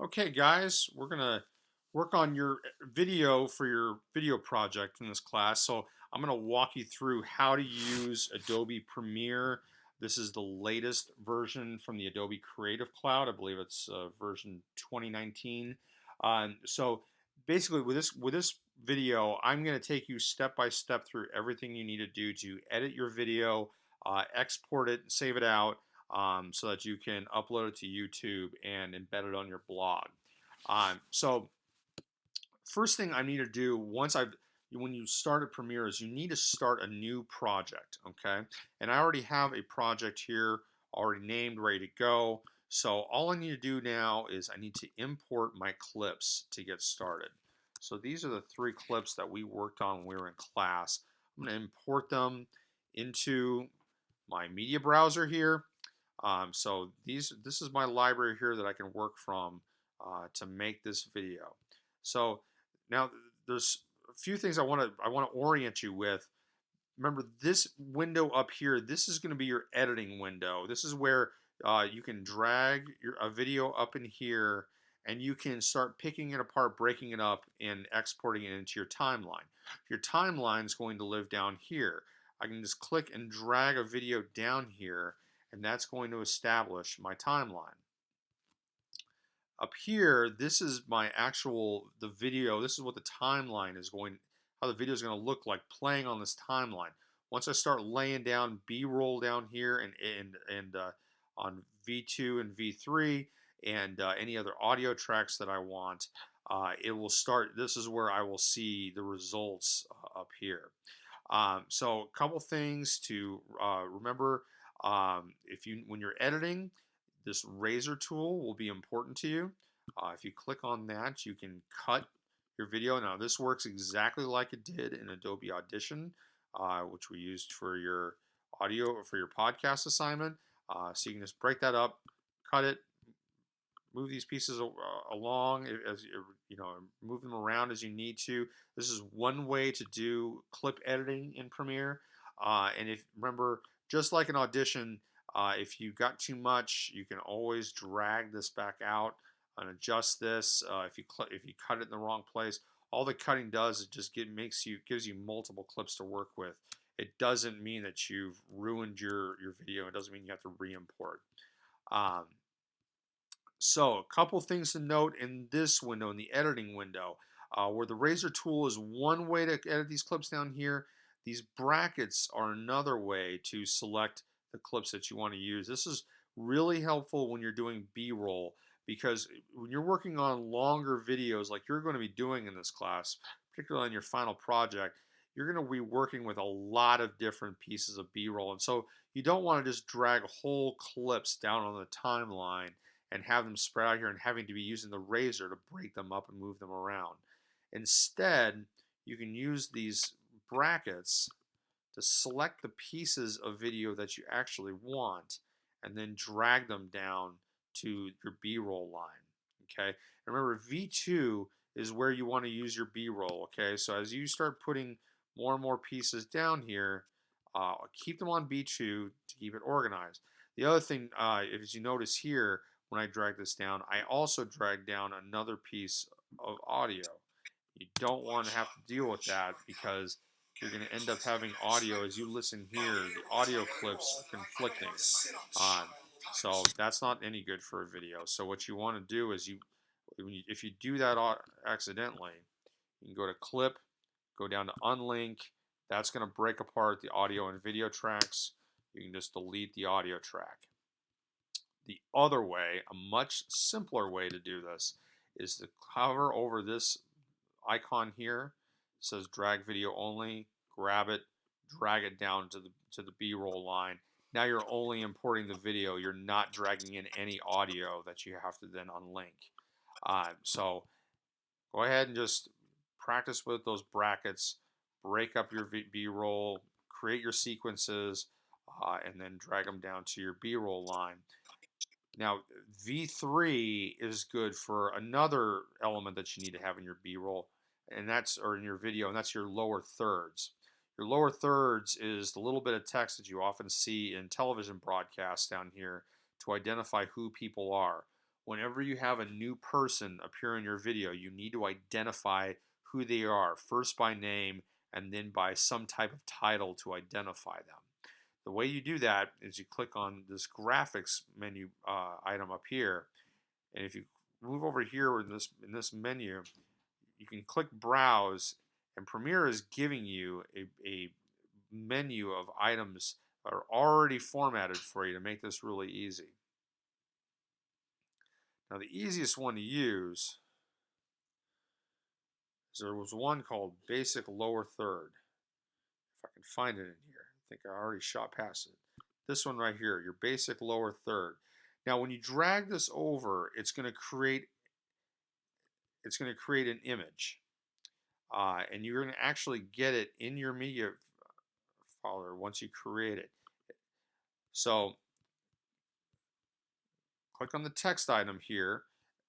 Okay, guys, we're gonna work on your video for your video project in this class. So I'm gonna walk you through how to use Adobe Premiere. This is the latest version from the Adobe Creative Cloud. I believe it's version 2019. So basically, with this video, I'm gonna take you step by step through everything you need to do to edit your video, export it, save it out so that you can upload it to YouTube and embed it on your blog. So first thing I need to do when you start at Premiere is you need to start a new project, okay? And I already have a project here already named, ready to go. So all I need to do now is I need to import my clips to get started. So these are the 3 clips that we worked on when we were in class. I'm going to import them into my media browser here. So this is my library here that I can work from to make this video. So now there's a few things I want to orient you with. Remember this window up here. This is going to be your editing window. This is where you can drag a video up in here, and you can start picking it apart, breaking it up, and exporting it into your timeline. Your timeline is going to live down here. I can just click and drag a video down here, and that's going to establish my timeline. Up here, this is my the video. This is what the timeline is how the video is going to look like playing on this timeline. Once I start laying down B-roll down here and on V2 and V3 and any other audio tracks that I want, it will start. This is where I will see the results up here. So a couple things to remember when you're editing, this razor tool will be important to you. If you click on that, you can cut your video. Now this works exactly like it did in Adobe Audition, which we used for your audio or for your podcast assignment. So you can just break that up, cut it, move these pieces along as you know, move them around as you need to. This is one way to do clip editing in Premiere. And if remember, just like an Audition, if you got too much, you can always drag this back out and adjust this. If you cut it in the wrong place, all the cutting does is just gives you multiple clips to work with. It doesn't mean that you've ruined your video. It doesn't mean you have to re-import. So a couple things to note in this window, in the editing window, where the razor tool is one way to edit these clips down here. These brackets are another way to select the clips that you want to use. This is really helpful when you're doing B-roll, because when you're working on longer videos like you're going to be doing in this class, particularly on your final project, you're going to be working with a lot of different pieces of B-roll. And so you don't want to just drag whole clips down on the timeline and have them spread out here and having to be using the razor to break them up and move them around. Instead, you can use these brackets to select the pieces of video that you actually want and then drag them down to your B-roll line. Okay, and remember, V2 is where you want to use your B-roll. Okay, so as you start putting more and more pieces down here, keep them on B2 to keep it organized. The other thing, as you notice here, when I drag this down, I also drag down another piece of audio. You don't want to have to deal with that because you're going to end up having audio as you listen here. The audio clips are conflicting. Um, so that's not any good for a video. So what you want to do is if you do that accidentally, you can go to Clip, go down to Unlink. That's going to break apart the audio and video tracks. You can just delete the audio track. The other way, a much simpler way to do this, is to hover over this icon here. It says drag video only, grab it, drag it down to the B-roll line. Now you're only importing the video. You're not dragging in any audio that you have to then unlink. So go ahead and just practice with those brackets, break up your B-roll, create your sequences, and then drag them down to your B-roll line. Now, V3 is good for another element that you need to have in your B-roll, or in your video, and that's your lower thirds. Your lower thirds is the little bit of text that you often see in television broadcasts down here to identify who people are. whenever you have a new person appear in your video, you need to identify who they are, first by name and then by some type of title to identify them. The way you do that is you click on this graphics menu item up here, and if you move over here in this menu, you can click browse, and Premiere is giving you a menu of items that are already formatted for you to make this really easy. Now the easiest one to use is there was one called basic lower third. If I can find it in here. I think I already shot past it. This one right here, your basic lower third. Now when you drag this over, it's going to create an image. And you're going to actually get it in your media folder once you create it. So click on the text item here,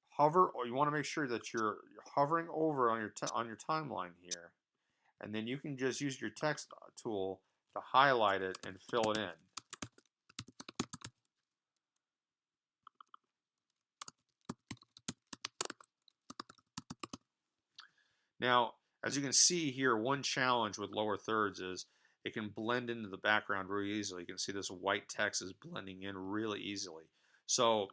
hover, or you want to make sure that you're hovering over on your timeline here, and then you can just use your text tool to highlight it and fill it in. Now, as you can see here, one challenge with lower thirds is it can blend into the background really easily. You can see this white text is blending in really easily. So it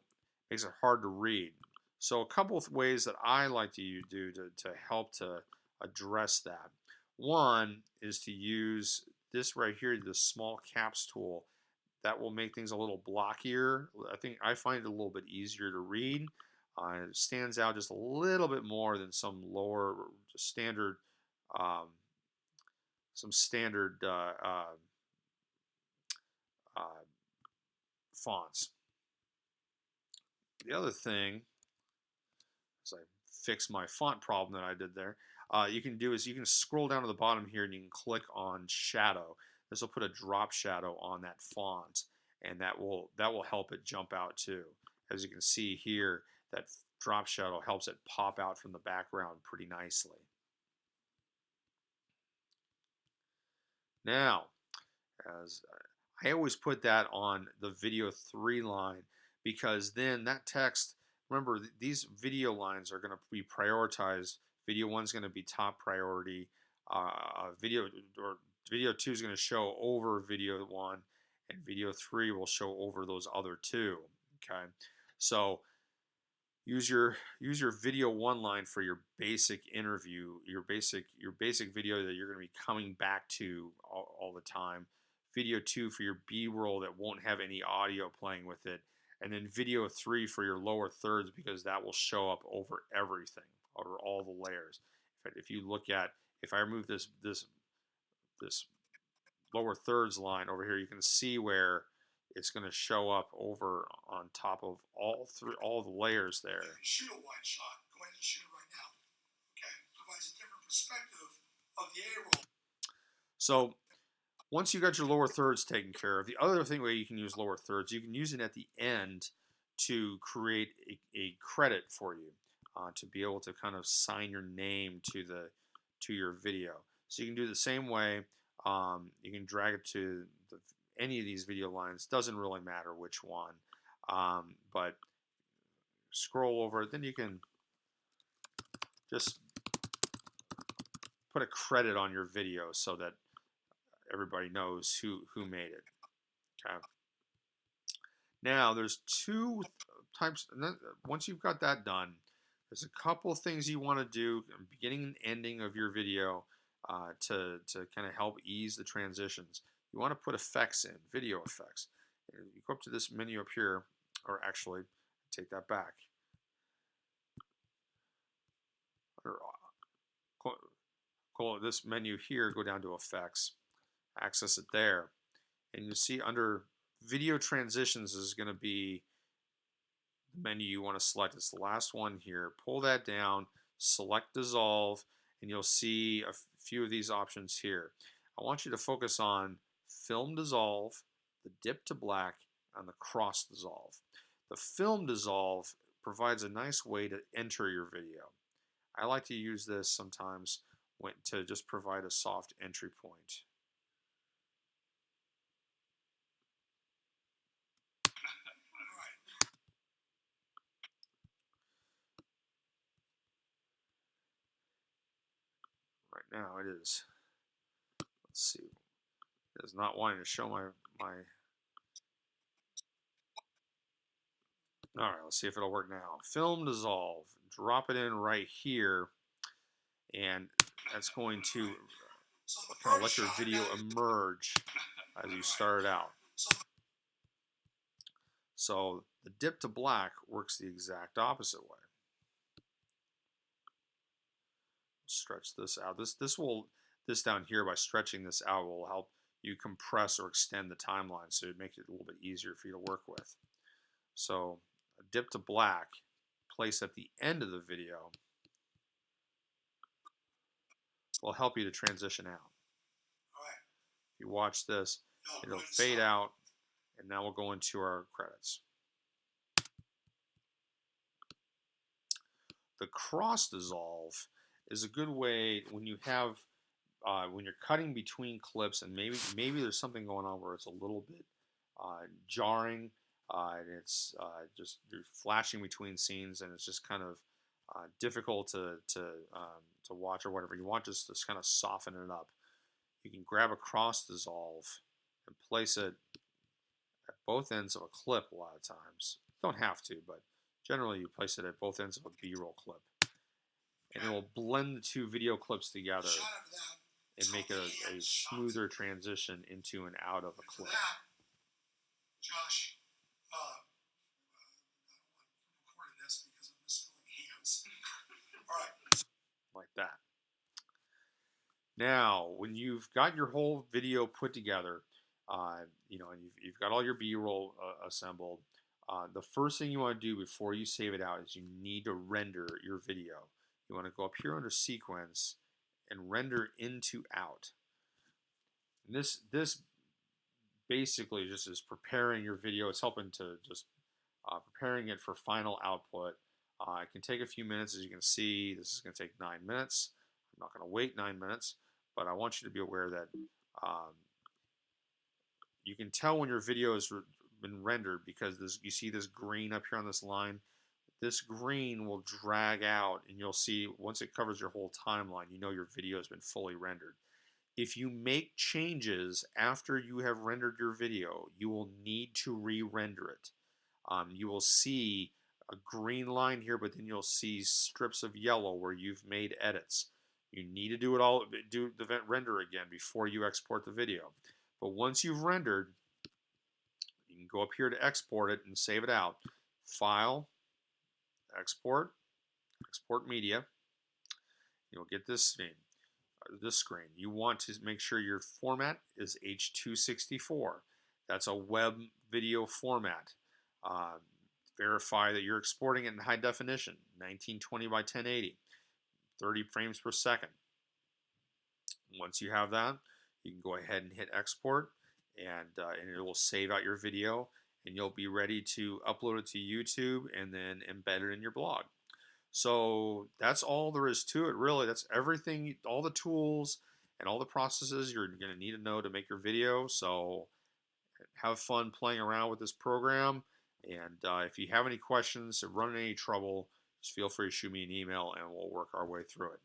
makes it hard to read. So a couple of ways that I like to do to help to address that. One is to use this right here, the small caps tool. That will make things a little blockier. I find it a little bit easier to read. It stands out just a little bit more than some lower standard, um, uh, fonts. The other thing, as I fix my font problem that I did there, you can do is you can scroll down to the bottom here and you can click on shadow. This will put a drop shadow on that font, and that will help it jump out too. As you can see here, that drop shadow helps it pop out from the background pretty nicely. Now, as I always put that on the video 3 line, because then that text, remember these video lines are going to be prioritized. Video 1 is going to be top priority. Video 2 is going to show over video 1, and video 3 will show over those other 2. Okay, so use your video 1 line for your basic interview, your basic video that you're going to be coming back to all the time. Video 2 for your B-roll that won't have any audio playing with it, and then video 3 for your lower thirds, because that will show up over everything, over all the layers. If you look at, if I remove this lower thirds line over here, you can see where it's going to show up over on top of all the layers there. Shoot a wide shot. Go ahead and shoot it right now. Okay, provides a different perspective of the A-roll. So once you got your lower thirds taken care of, the other way you can use lower thirds, you can use it at the end to create a credit for you, to be able to kind of sign your name to your video. So you can do the same way. You can drag it to any of these video lines. Doesn't really matter which one, but scroll over it. Then you can just put a credit on your video so that everybody knows who made it. Okay. Now there's 2 types. And then once you've got that done, there's a couple of things you want to do, beginning and ending of your video, to kind of help ease the transitions. You want to put effects in, video effects. And you go up to this menu up here, or actually, take that back. Call this menu here, go down to effects, access it there, and you see under video transitions is going to be the menu you want to select. It's the last one here. Pull that down, select dissolve, and you'll see a few of these options here. I want you to focus on film dissolve, the dip to black, and the cross dissolve. The film dissolve provides a nice way to enter your video. I like to use this sometimes to just provide a soft entry point. now it is. Let's see. It is not wanting to show my. All right, let's see if it'll work now. Film dissolve. Drop it in right here, and that's going to So the kind of first let your shot, video emerge as you start it out. So the dip to black works the exact opposite way. Stretch this out. This down here, by stretching this out, will help you compress or extend the timeline, so it makes it a little bit easier for you to work with. So a dip to black, place at the end of the video, will help you to transition out. all right. If you watch this, No, it'll go ahead and fade stop. out, and now we'll go into our credits. The cross dissolve is a good way when you have when you're cutting between clips, and maybe there's something going on where it's a little bit jarring, and it's just you're flashing between scenes, and it's just kind of difficult to watch or whatever. You want just to kind of soften it up. You can grab a cross dissolve and place it at both ends of a clip. A lot of times, you don't have to, but generally you place it at both ends of a B-roll clip, and it will blend the two video clips together Shot after that. and make it a smoother transition into and out of a For clip. that, Josh, I don't want recording this because I'm misspelling hands. All right. Like that. Now, when you've got your whole video put together, and you've got all your B-roll assembled, the first thing you want to do before you save it out is you need to render your video. You want to go up here under Sequence and render into out. And this basically just is preparing your video. It's helping to just preparing it for final output. It can take a few minutes. As you can see, this is going to take 9 minutes. I'm not going to wait 9 minutes, but I want you to be aware that you can tell when your video has been rendered, because you see this green up here on this line. This green will drag out, and you'll see once it covers your whole timeline, you know your video has been fully rendered. If you make changes after you have rendered your video, you will need to re-render it. You will see a green line here, but then you'll see strips of yellow where you've made edits. You need to do the render again before you export the video. But once you've rendered, you can go up here to export it and save it out. File, export, export media. You'll get this screen. You want to make sure your format is H.264. That's a web video format. Verify that you're exporting it in high definition, 1920 by 1080, 30 frames per second. Once you have that, you can go ahead and hit export, and it will save out your video, and you'll be ready to upload it to YouTube and then embed it in your blog. So that's all there is to it, really. That's everything, all the tools and all the processes you're going to need to know to make your video. So have fun playing around with this program. And if you have any questions or run into any trouble, just feel free to shoot me an email and we'll work our way through it.